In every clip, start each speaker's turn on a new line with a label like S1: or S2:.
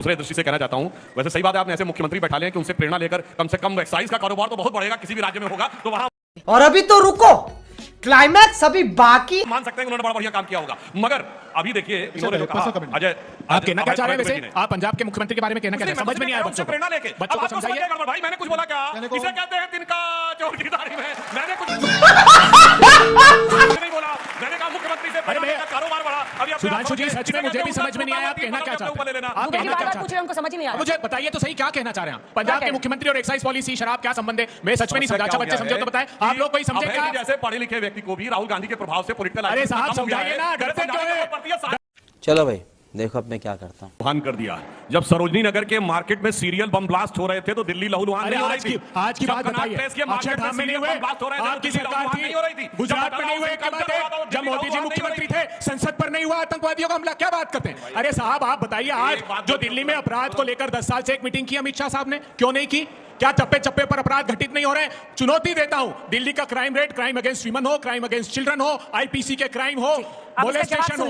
S1: दूसरे दृष्टि से कहना चाहता हूं, वैसे सही बात है आपने ऐसे मुख्यमंत्री बैठा लिया कि उनसे प्रेरणा लेकर कम से कम एक्साइज का कारोबार तो बहुत बढ़ेगा, किसी भी राज्य में होगा तो वहां।
S2: और अभी तो रुको, क्लाइमैक्स अभी बाकी।
S1: मान सकते हैं उन्होंने बड़ा बढ़िया काम किया होगा, मगर अभी देखिए इन्होंने जो कहा, अजय
S3: आप कहना क्या चाह रहे हैं? वैसे आप पंजाब के मुख्यमंत्री के बारे में कहना क्या चाह रहे हैं? समझ में नहीं आया बच्चों को,
S1: प्रेरणा लेके
S3: बच्चों को समझाइए।
S1: भाई मैंने कुछ बोला क्या? इसे कहते हैं तिनका चोर की दाढ़ी में। मैंने कुछ नहीं बोला, मैंने कहा मुख्यमंत्री से कारोबार बढ़ा। अभी
S3: सुधांशु जी सच में मुझे भी समझ में नहीं आया आप कहना क्या चाहते हैं। आप कहना क्या चाहते हैं?
S4: उनको समझ ही नहीं आ रहा।
S3: मुझे बताइए तो सही क्या कहना चाह रहे हैं? पंजाब के मुख्यमंत्री और एक्साइज पॉलिसी, शराब क्या संबंध है? मैं सच में नहीं समझा। बच्चे समझो तो बताएं, आप लोग कोई समझे क्या?
S1: जैसे पढ़े लिखे व्यक्ति को भी राहुल गांधी के प्रभाव से पॉलिटिकल,
S3: अरे साहब समझाइए ना, डरते क्यों हैं?
S5: चलो भाई देखो अब मैं क्या करता हूँ।
S1: बहान कर दिया। जब सरोजनी नगर के मार्केट में सीरियल बम ब्लास्ट हो रहे थे तो दिल्ली लहूलुहान नहीं हो रही थी।
S3: आज की बात बताइए, अक्षरधाम में नहीं हुए, आपकी सरकार थी, गुजरात में नहीं हुए, क्या बात है? जब मोदी जी मुख्यमंत्री थे संसद पर नहीं हुआ आतंकवादियों का हमला, क्या बात करते हैं? अरे साहब आप बताइए, आज जो दिल्ली में अपराध को लेकर 10 साल से एक मीटिंग की अमित शाह साहब ने, क्यों नहीं की? क्या चप्पे चप्पे पर अपराध घटित नहीं हो रहे? चुनौती देता हूं, दिल्ली का crime rate, crime against women हो, क्राइम अगेंस्ट चिल्ड्रन हो, आईपीसी के क्राइम हो, मोलेस्टेशन हो,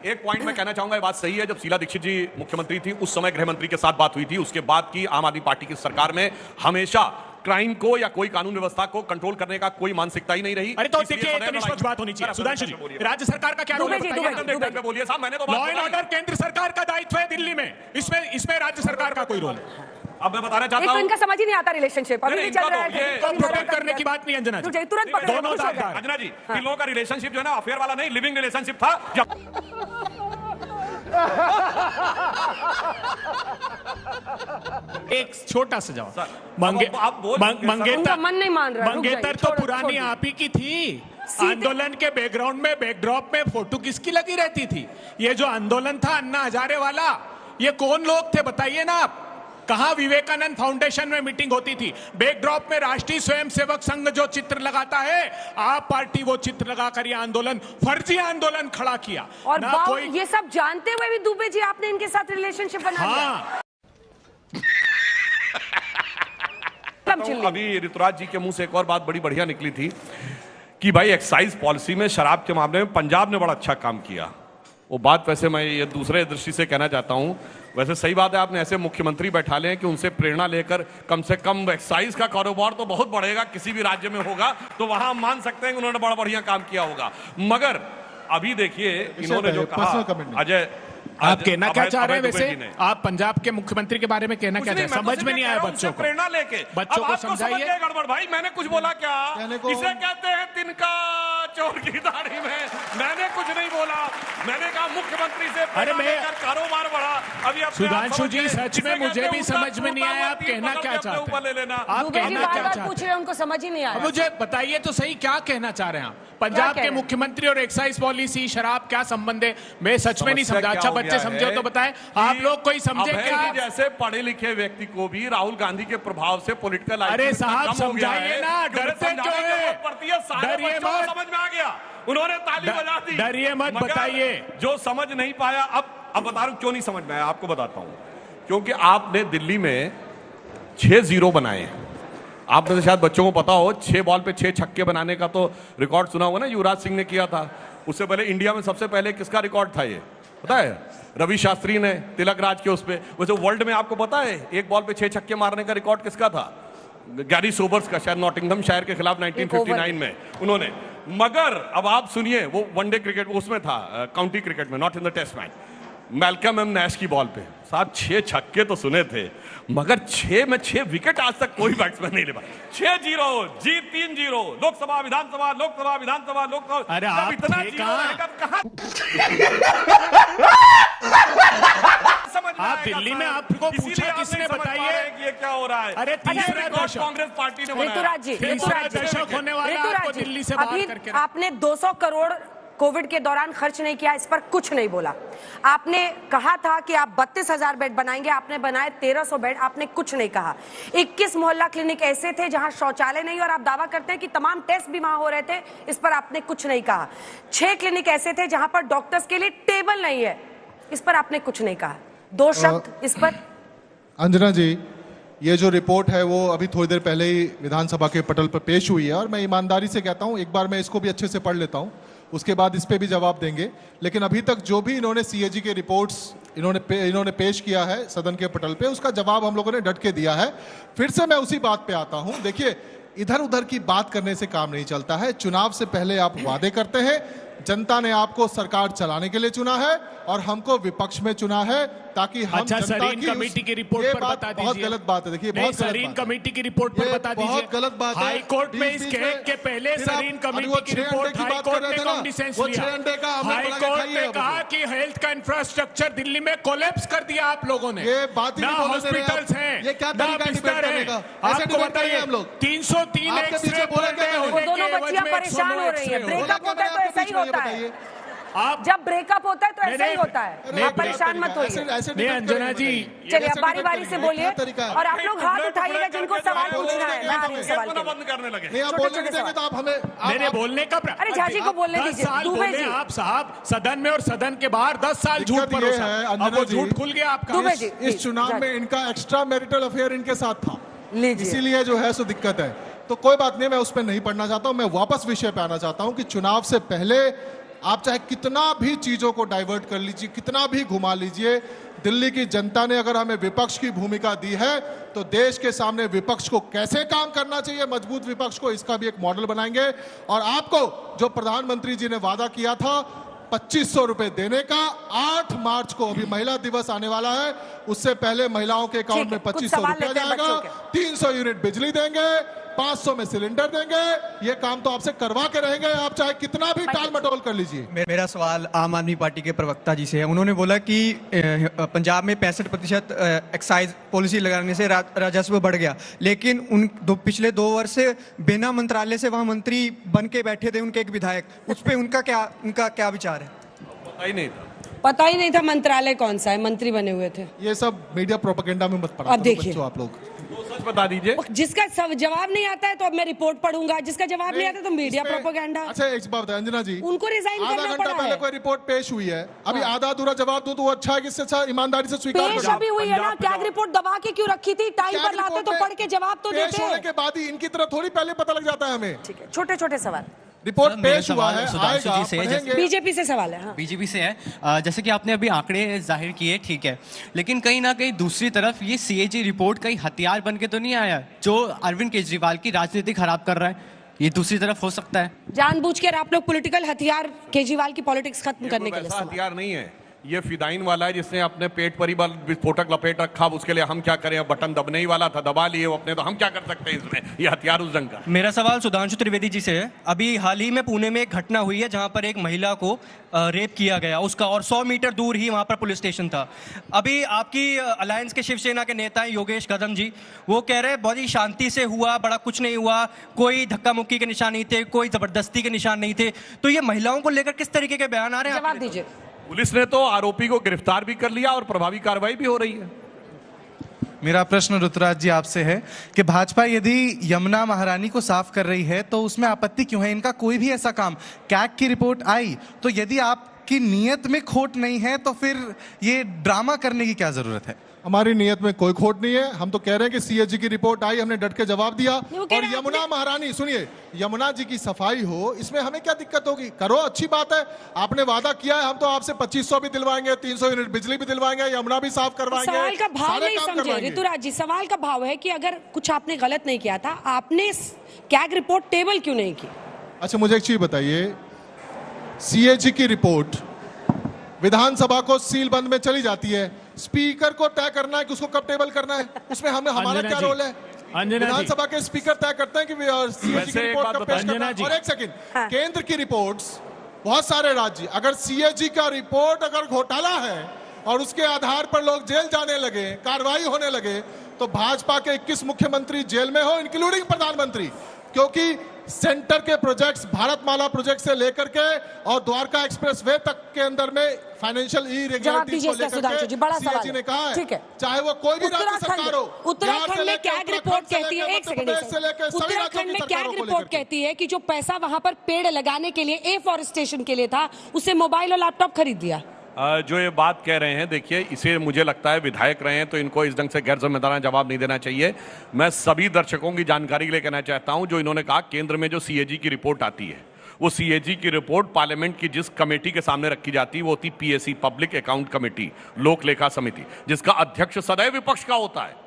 S1: एक पॉइंट मैं कहना चाहूंगा, ये बात सही है। जब शीला दीक्षित जी मुख्यमंत्री थी उस समय गृह मंत्री के साथ बात हुई थी, उसके बाद की आम आदमी पार्टी की सरकार में हमेशा क्राइम को या कोई कानून व्यवस्था को कंट्रोल करने का कोई मानसिकता ही नहीं रही।
S3: अरे तो देखिए निष्पक्ष बात होनी चाहिए। सुधांशु जी राज्य सरकार का क्या रोल है?
S1: बोलिए साहब, मैंने तो
S3: लॉ एंड ऑर्डर केंद्र सरकार का दायित्व है दिल्ली में, इसमें राज्य सरकार का कोई रोल है?
S1: अब मैं बताना चाहता हूं,
S4: इनका समझ ही नहीं आता रिलेशनशिप। अभी चल रहा है
S3: तो प्रोटेक्ट करने की बात नहीं अंजना जी,
S4: तुरंत पकड़ो
S3: दोनों
S1: अंजना जी, इन लोगों का रिलेशनशिप जो है ना अफेयर वाला नहीं, लिविंग रिलेशनशिप था।
S3: एक छोटा सा जवाब,
S4: मंगेतर मन नहीं मान रहा।
S3: मंगेतर तो पुरानी आप ही की थी। आंदोलन के बैकग्राउंड में, बैकड्रॉप में फोटो किसकी लगी रहती थी? ये जो आंदोलन था अन्ना हजारे वाला, ये कौन लोग थे बताइए ना आप? कहां विवेकानंद फाउंडेशन में मीटिंग होती थी? बैकड्रॉप में राष्ट्रीय स्वयंसेवक संघ जो चित्र लगाता है, आप पार्टी वो चित्र लगाकर ये आंदोलन, फर्जी आंदोलन खड़ा किया।
S4: और कोई ये सब जानते हुए भी दुबे जी आपने इनके साथ रिलेशनशिप बना लिया।
S1: अभी ऋतुराज जी के मुंह से एक और बात बड़ी बढ़िया निकली थी कि भाई एक्साइज पॉलिसी में शराब के मामले में पंजाब ने बड़ा अच्छा काम किया। वो बात वैसे मैं ये दूसरे दृष्टि से कहना चाहता हूं, वैसे सही बात है आपने ऐसे मुख्यमंत्री बैठा ले कि उनसे प्रेरणा लेकर कम से कम एक्साइज का कारोबार तो बहुत बढ़ेगा, किसी भी राज्य में होगा तो वहां मान सकते हैं कि उन्होंने बड़ा बढ़िया काम किया होगा। मगर अभी देखिए इन्होंने जो कहा, अजय
S3: आप कहना क्या चाह रहे हैं? वैसे आप पंजाब के मुख्यमंत्री के बारे में कहना क्या चाह रहे हैं? समझ में नहीं आया बच्चों को,
S1: प्रेरणा लेके
S3: बच्चों को समझाइए।
S1: गड़बड़ भाई, मैंने कुछ बोला क्या? इसे कहते हैं तिनका चोर की दाढ़ी में। मैंने कुछ नहीं बोला, मैंने कहा मुख्यमंत्री से कारोबार बढ़ा। अभी
S3: सुधांशु जी सच में मुझे भी समझ में नहीं आया आप कहना क्या चाहते हैं? आप कहना क्या चाहते हैं?
S4: उनको समझ ही नहीं आया।
S3: मुझे बताइए तो सही क्या कहना चाह रहे हैं आप? पंजाब के मुख्यमंत्री और एक्साइज पॉलिसी, शराब क्या संबंध है? मैं सच में नहीं समझा। अच्छा बच्चे समझो तो बताएं, आप लोग कोई समझे क्या?
S1: जैसे पढ़े लिखे व्यक्ति को भी राहुल गांधी के प्रभाव से पॉलिटिकल,
S3: अरे साहब समझाइए ना, डरते क्यों हैं?
S1: डरिए मत, समझ में आ गया, उन्होंने ताली बजा दी।
S3: डरिए मत, बताइए।
S1: जो समझ नहीं पाया, अब बता रहा हूं क्यों नहीं समझ में आया, आपको बताता हूं। क्योंकि आपने दिल्ली में 6 0 बनाए। आपने तो शायद बच्चों को पता हो, 6 बॉल पे 6 छक्के बनाने का तो रिकॉर्ड सुना होगा ना, युवराज सिंह ने किया था। उससे पहले इंडिया में सबसे पहले किसका रिकॉर्ड था ये पता है? रवि शास्त्री ने, तिलक राज के उस पे। वैसे वर्ल्ड में आपको पता है एक बॉल पे 6 छक्के मारने का रिकॉर्ड किसका था? गैरी सोबर्स का, शायद नॉटिंघमशायर के खिलाफ 1959 में उन्होंने। मगर अब आप सुनिए, वो वनडे क्रिकेट उसमें था, काउंटी क्रिकेट में, not in the test match. Malcolm M Nash की बॉल पे साहब 6 छक्के तो सुने थे, मगर 6 में 6 विकेट आज तक कोई बैट्समैन नहीं ले पाया। 6-0 जीत, 3-0 लोकसभा विधानसभा, लोकसभा विधानसभा, लोकसभा।
S3: अरे आप
S1: इतना
S3: आप दिल्ली में आपको पूछा किसने? बताइए
S1: ये क्या हो रहा है?
S3: अरे तीसरा दशक
S1: कांग्रेस पार्टी ने
S4: ऋतुराज जी,
S3: होने वाला है, आपको दिल्ली से बात करके।
S4: आपने 200 करोड़ कोविड के दौरान खर्च नहीं किया, इस पर कुछ नहीं बोला। आपने कहा था कि आप 32,000 बेड बनाएंगे, आपने बनाए 1300 बेड, आपने कुछ नहीं कहा। 21 मोहल्ला क्लिनिक ऐसे थे जहां शौचालय नहीं, और आप दावा करते हैं कि तमाम टेस्ट भी वहां हो रहे थे, इस पर आपने कुछ नहीं कहा। 6 क्लिनिक ऐसे थे जहां पर डॉक्टर्स के लिए टेबल नहीं है, इस पर आपने कुछ नहीं कहा। 2 शब्द इस पर।
S6: अंजना जी, ये जो रिपोर्ट है वो अभी थोड़ी देर पहले ही विधानसभा के पटल पर पेश हुई है, और मैं ईमानदारी से कहता हूं एक बार मैं इसको भी अच्छे से पढ़ लेता हूं। उसके बाद इस पे भी जवाब देंगे। लेकिन अभी तक जो भी इन्होंने सीएजी के रिपोर्ट्स इन्होंने पेश किया है सदन के पटल पे, उसका जवाब हम लोगों ने डट के दिया है। फिर से मैं उसी बात पे आता हूं। देखिए, इधर उधर की बात करने से काम नहीं चलता है। चुनाव से पहले आप वादे करते हैं। जनता ने आपको सरकार चलाने के लिए चुना है और हमको विपक्ष में चुना है ताकि हम
S3: अच्छा,
S6: जनता
S3: सरीन कमेटी की रिपोर्ट पर बता दीजिए।
S6: बहुत गलत बात है। देखिए, बहुत
S3: सरीन कमेटी की रिपोर्ट पर बता दीजिए।
S6: बहुत गलत बात है।
S3: हाई कोर्ट में इस केस के पहले सरीन कमेटी की रिपोर्ट हाई कोर्ट ने कॉग्निसेंस लिया। हाई कोर्ट ने कहा कि हेल्थ का इंफ्रास्ट्रक्चर दिल्ली में कोलैप्स कर दिया आप लोगों ने।
S6: ये बात ही
S3: ना
S6: नहीं बोलने दे रहे आप।
S3: हॉस्पिटल्स हैं,
S6: ये क्या
S3: ना
S6: तरीका है
S3: बिस्तर
S6: डिबेट करने
S3: है।
S6: का? ऐसे
S3: आपको
S6: डिबेट करेंगे
S3: बताइए,
S6: हम लोग।
S3: 303
S6: आपके
S3: एक्सरे
S6: पीछे बोला क्या
S3: होने
S4: वो
S3: के
S4: दोनों
S3: एवज
S4: बच्चियां
S3: में
S4: परेशान
S3: 109
S4: हो रही है।
S3: एक्सरे
S4: ब्रेकअप होता है तो ऐसा ही होता है।
S3: आप
S4: जब ब्रेकअप होता है तो ऐसा ही
S3: नहीं,
S4: होता है।
S3: नहीं,
S4: आप परेशान मत होइए।
S3: नहीं, अंजना जी,
S4: चलिए अब बारी बारी से बोलिए और आप लोग हाथ उठाइएगा जिनको सवाल पूछना है। मैं आ रही हूँ सवाल के लिए।
S1: बंद करने लगे।
S6: नहीं, आप बोलने नहीं देंगे तो आप हमें
S3: मेरे बोलने का
S4: अरे झाजी को बोलने
S3: 10
S4: दीजिए।
S3: साल
S4: दुबे
S3: बोले
S4: जी,
S3: आप साहब सदन में और सदन के बाहर 10 साल झूठ
S6: दिक्कत ये
S3: परोसा।
S6: है,
S3: अब
S6: अंजना
S3: वो
S6: जी,
S3: झूठ खुल गया आपका।
S4: दुबे जी,
S6: इस चुनाव में इनका एक्स्ट्रा मैरिटल अफेयर इनके साथ था,
S4: लीजिए।
S6: इसीलिए जो है सो दिक्कत है। तो कोई बात नहीं, मैं उस पर नहीं पढ़ना चाहता हूं। मैं वापस विषय पे आना चाहता हूं कि चुनाव से पहले आप चाहे कितना भी चीजों को डाइवर्ट कर लीजिए, कितना भी घुमा लीजिए, दिल्ली की जनता ने अगर हमें विपक्ष की भूमिका दी है तो देश के सामने विपक्ष को कैसे काम करना चाहिए, मजबूत विपक्ष को, इसका भी एक मॉडल बनाएंगे। और आपको जो प्रधानमंत्री जी ने वादा किया था 2500 रुपए देने का, 8 मार्च को, अभी महिला दिवस आने वाला है, उससे पहले महिलाओं के अकाउंट में 2500 रुपया जाएगा, 300 यूनिट बिजली देंगे, 500 में सिलेंडर देंगे। ये काम तो आपसे करवा के रहेंगे, आप चाहे कितना भी टाल मटोल कर लीजिए।
S7: मेरा सवाल आम आदमी पार्टी के प्रवक्ता जी से है। उन्होंने बोला कि पंजाब में 65% एक्साइज पॉलिसी लगाने से राजस्व बढ़ गया, लेकिन पिछले 2 वर्ष से बिना मंत्रालय से वहां मंत्री बन के बैठे थे उनके एक विधायक, उस पर उनका क्या विचार है?
S4: पता ही नहीं था मंत्रालय कौन सा है, मंत्री बने हुए थे।
S6: ये सब मीडिया प्रोपेगेंडा में मत पड़ा
S4: अब देखिए,
S6: बच्चों आप लोग।
S1: सच बता दीजिए।
S4: जिसका सब जवाब नहीं आता है तो अब मैं रिपोर्ट पढ़ूंगा, जिसका जवाब नहीं आता तो मीडिया प्रोपेगेंडा।
S6: अच्छा, एक बात है अंजना जी,
S4: उनको रिजाइन
S6: आधा
S4: करना
S6: घंटा
S4: पड़ा
S6: पहले
S4: है।
S6: कोई रिपोर्ट पेश हुई है, अभी आधा अधूरा जवाब दूं तो वो अच्छा है कि इससे अच्छा ईमानदारी से स्वीकार
S4: पेश
S6: करो।
S4: अभी हुई है ना, क्या रिपोर्ट दबा के क्यों रखी थी? टाइम पर लाते तो पढ़ के जवाब तो
S6: पेश होने
S4: देते।
S6: के बाद ही इनकी तरह थोड़ी पहले पता लग जाता है हमें।
S4: ठीक है, छोटे छोटे सवाल।
S6: रिपोर्ट
S8: सर, मेरा
S6: पेश हुआ
S8: सवाल
S6: है,
S8: सुधांशु
S6: आएगा,
S8: जी से है,
S6: पढ़ेंगे।
S4: बीजेपी से सवाल है। हाँ।
S8: बीजेपी से है। जैसे कि आपने अभी आंकड़े जाहिर किए, ठीक है, लेकिन कहीं ना कहीं दूसरी तरफ ये सीएजी रिपोर्ट कहीं हथियार बन के तो नहीं आया जो अरविंद केजरीवाल की राजनीति खराब कर रहा है? ये दूसरी तरफ हो सकता है?
S4: जानबूझकर आप लोग पॉलिटिकल हथियार केजरीवाल की पॉलिटिक्स खत्म करने के लिए
S1: वैसा
S4: इस्तेमाल।
S1: हथियार नहीं है, ये फिदाइन वाला है जिसने अपने पेट पर ही विस्फोटक लपेट रखा। अब उसके लिए हम क्या करें? बटन दबने ही वाला था, दबा लिए वो अपने, तो हम क्या कर सकते हैं इसमें? ये हथियार उस जंग का।
S9: मेरा सवाल सुधांशु त्रिवेदी जी से है। अभी हाल ही में पुणे में एक घटना हुई है जहां पर एक महिला को रेप किया गया उसका, और 100 मीटर दूर ही वहां पर पुलिस स्टेशन था। अभी आपकी अलायंस के शिवसेना के नेता हैं योगेश कदम जी, वो कह रहे हैं बहुत ही शांति से हुआ, बड़ा कुछ नहीं हुआ, कोई धक्का मुक्की के निशान नहीं थे, कोई जबरदस्ती के निशान नहीं थे। तो ये महिलाओं को लेकर किस तरीके के बयान आ रहे हैं?
S4: जवाब दीजिए।
S1: पुलिस ने तो आरोपी को गिरफ्तार भी कर लिया और प्रभावी कार्रवाई भी हो रही है।
S10: मेरा प्रश्न ऋतुराज जी आपसे है कि भाजपा यदि यमुना महारानी को साफ कर रही है तो उसमें आपत्ति क्यों है? इनका कोई भी ऐसा काम, कैग की रिपोर्ट आई तो यदि आपकी नीयत में खोट नहीं है तो फिर ये ड्रामा करने की क्या जरूरत है?
S6: हमारी नीयत में कोई खोट नहीं है। हम तो कह रहे हैं कि सीएजी की रिपोर्ट आई, हमने डट के जवाब दिया। और यमुना महारानी, सुनिए, यमुना जी की सफाई हो, इसमें हमें क्या दिक्कत होगी? करो, अच्छी बात है। आपने वादा किया है, हम तो आपसे 2500 भी दिलवाएंगे, 300 यूनिट बिजली भी दिलवाएंगे, यमुना भी साफ करवाएंगे।
S4: सवाल का भाव
S6: सारे
S4: नहीं
S6: काम
S4: समझे
S6: करवाएंगे।
S4: ऋतुराज जी। सवाल का भाव है कि अगर कुछ आपने गलत नहीं किया था, आपने कैग रिपोर्ट टेबल क्यों नहीं की?
S6: अच्छा, मुझे एक चीज बताइए, सीएजी की रिपोर्ट विधानसभा को सील बंद में चली जाती है, स्पीकर को तय करना है कि उसको कब टेबल करना है, उसमें हमारा क्या रोल है? विधानसभा के स्पीकर तय करते हैं कि सीएजी की रिपोर्ट कब पेश करना है। और एक सेकंड, केंद्र की रिपोर्ट्स, बहुत सारे राज्य, अगर सीएजी का रिपोर्ट अगर घोटाला है और उसके आधार पर लोग जेल जाने लगे, कार्रवाई होने लगे, तो भाजपा के 21 मुख्यमंत्री जेल में हो, इंक्लूडिंग प्रधानमंत्री, क्योंकि सेंटर के प्रोजेक्ट्स, भारतमाला प्रोजेक्ट से लेकर के और द्वारका एक्सप्रेसवे तक के अंदर में फाइनेंशियल इरेगुलरिटीज को लेकर के
S4: बड़ा
S6: सीएजी ने कहा है,
S4: ठीक है,
S6: चाहे वो कोई भी राज्य सरकार हो।
S4: उत्तराखंड में कैग रिपोर्ट कहती है, एक सेकंड, उत्तराखंड में कैग रिपोर्ट कहती है कि जो पैसा वहां पर पेड़ लगाने के लिए, एफॉरेस्टेशन के लिए था, उसे मोबाइल और लैपटॉप खरीद दिया।
S1: जो ये बात कह रहे हैं, देखिए, इसे मुझे लगता है विधायक रहे हैं तो इनको इस ढंग से गैर जिम्मेदाराना जवाब नहीं देना चाहिए। मैं सभी दर्शकों की जानकारी के लिए कहना चाहता हूं, जो इन्होंने कहा केंद्र में जो सीएजी की रिपोर्ट आती है वो सीएजी की रिपोर्ट पार्लियामेंट की जिस कमेटी के सामने रखी जाती है वो होती पीएसी, पब्लिक अकाउंट कमेटी, लोक लेखा समिति, जिसका अध्यक्ष सदैव विपक्ष का होता है।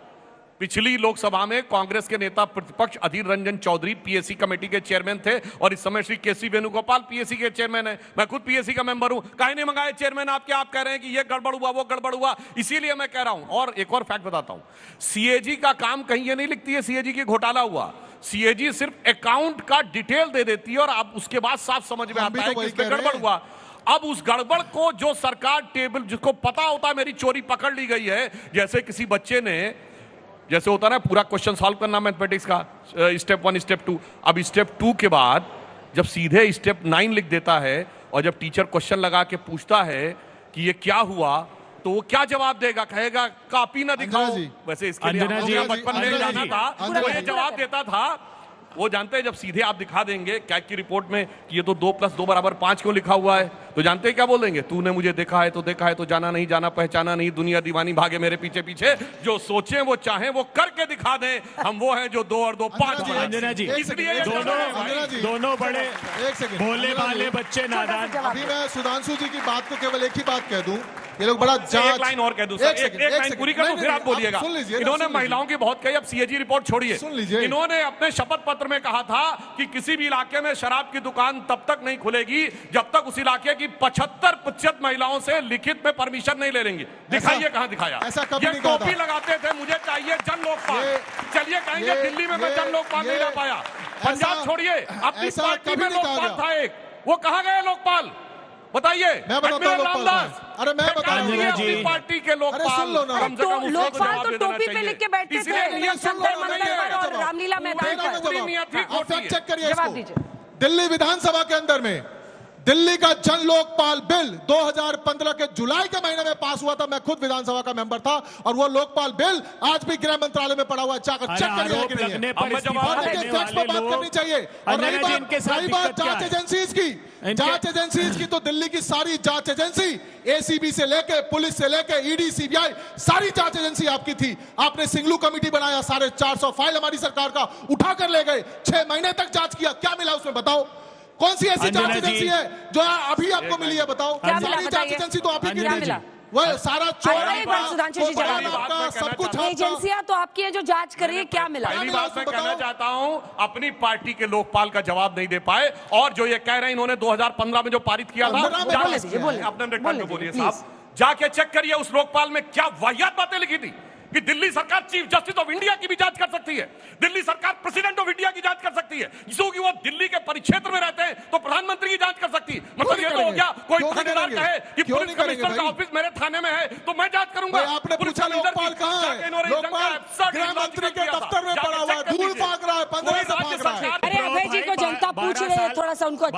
S1: पिछली लोकसभा में कांग्रेस के नेता प्रतिपक्ष अधीर रंजन चौधरी पीएसी कमेटी के चेयरमैन थे और इस समय श्री केसी वेणुगोपाल पीएसी के चेयरमैन है। मैं खुद पीएसी का मेंबर हूं। काहे नहीं मंगाए चेयरमैन आपके? आप कह रहे हैं कि ये गड़बड़ हुआ, वो गड़बड़ हुआ, इसीलिए मैं कह रहा हूं। और एक और फैक्ट बताता हूं, सीएजी का काम कहीं ये नहीं लिखती है सीएजी की घोटाला हुआ। सीएजी सिर्फ अकाउंट का डिटेल दे देती है और आप उसके बाद साफ समझ में आता है कि इसमें गड़बड़ हुआ। अब उस गड़बड़ को जो सरकार टेबल, जिसको पता होता है मेरी चोरी पकड़ ली गई है, जैसे किसी बच्चे ने, जैसे होता ना पूरा क्वेश्चन सॉल्व करना मैथमेटिक्स का, स्टेप 1 स्टेप 2, अब स्टेप 2 के बाद जब सीधे स्टेप 9 लिख देता है और जब टीचर क्वेश्चन लगा के पूछता है कि ये क्या हुआ, तो वो क्या जवाब देगा? कहेगा कॉपी ना दिखाओ। वैसे इसके लिए बचपन में जाना था, वो ये जवाब देता था। वो जानते हैं जब सीधे आप दिखा देंगे कैग की रिपोर्ट में कि ये तो 2 + 2 = 5 क्यों लिखा हुआ है, तो जानते हैं क्या बोलेंगे? तूने मुझे देखा है तो जाना नहीं, जाना पहचाना नहीं, दुनिया दीवानी भागे मेरे पीछे पीछे, जो सोचें वो चाहें वो करके दिखा दें, हम वो हैं जो 2 और 2 5।
S3: अंजना जी,
S1: इसलिए
S3: दोनों बड़े भोले भाले बच्चे नादान।
S6: अभी मैं सुधांशु जी की बात को केवल एक ही बात कह दूं, ये लोग बड़ा
S1: एक लाइन और कह दूं सर, एक लाइन पूरी कर दूं फिर आप बोलिएगा। इन्होंने महिलाओं की बहुत कही, अब सीएजी रिपोर्ट छोड़िए। इन्होंने अपने शपथ पत्र में कहा था कि किसी भी इलाके में शराब की दुकान तब तक नहीं खुलेगी जब तक उस इलाके की 75% महिलाओं से लिखित में परमिशन नहीं ले लेंगे। दिखाइए कहां दिखाया? ये टोपी लगाते थे, मुझे चाहिए जन लोकपाल। चलिए कहेंगे दिल्ली में मैं जन लोकपाल नहीं ला पाया, पंजाब छोड़िए, अपनी पार्टी में लोकपाल था एक, वो कहां गए लोकपाल? बताइए।
S6: मैं बताता हूं लोकपाल। अरे मैं बता दूं
S1: अपनी पार्टी के लोकपाल,
S4: लोकपाल तो टोपी पे लिख के बैठते थे जंतर मंतर पर और रामलीला मैदान पर।
S6: फैक्ट चेक करिए इसको। दिल्ली विधानसभा के अंदर में दिल्ली का जन लोकपाल बिल 2015 के जुलाई के महीने में पास हुआ था। मैं खुद विधानसभा का मेंबर था और वो लोकपाल बिल आज भी गृह मंत्रालय में पड़ा हुआ है, जाकर चेक करिए कि नहीं है। फैक्ट्स पर बात करनी चाहिए। और रही बात जांच एजेंसीज की, जांच एजेंसीज की तो दिल्ली की सारी जांच एजेंसी, एसीबी से लेके पुलिस से लेके ईडी सीबीआई, सारी जांच एजेंसी आपकी थी। आपने सिंगलू कमेटी बनाया, 450 फाइल हमारी सरकार का उठाकर ले गए, 6 महीने तक जांच किया, क्या मिला उसमें बताओ? कौन सी ऐसी जांच एजेंसी है जो अभी आपको मिली है? बताओ। सारी जांच एजेंसी तो आप ही की थी, वो सारा सब कुछ
S4: एजेंसियां तो आपकी है जो जांच कर रही है, क्या मिला?
S1: पहली बात मैं कहना चाहता हूं, अपनी पार्टी के लोकपाल का जवाब नहीं दे पाए और जो ये कह रहे हैं इन्होंने 2015 में जो पारित किया था, अपने बोलिए साहब, जाके चेक करिए उस लोकपाल में क्या वाहियात बातें लिखी थी कि दिल्ली सरकार चीफ जस्टिस ऑफ इंडिया की भी जांच कर सकती है, दिल्ली सरकार प्रेसिडेंट ऑफ इंडिया की जांच कर सकती है, क्योंकि वो दिल्ली के परिक्षेत्र में रहते हैं तो प्रधानमंत्री की जांच कर सकती है। मतलब ये तो हो गया, कोई थानेदार कहे कि पुलिस कमिश्नर का ऑफिस मेरे थाने में है तो मैं जांच करूंगा।
S6: आपने पूछा लोकपाल कहां है? लोकपाल गृह मंत्री के दफ्तर में पड़ा हुआ है, धूल फाक रहा है, 15 से फाक रहा है।
S4: अरे अभय जी को जनता पूछ रही है, थोड़ा सा उनको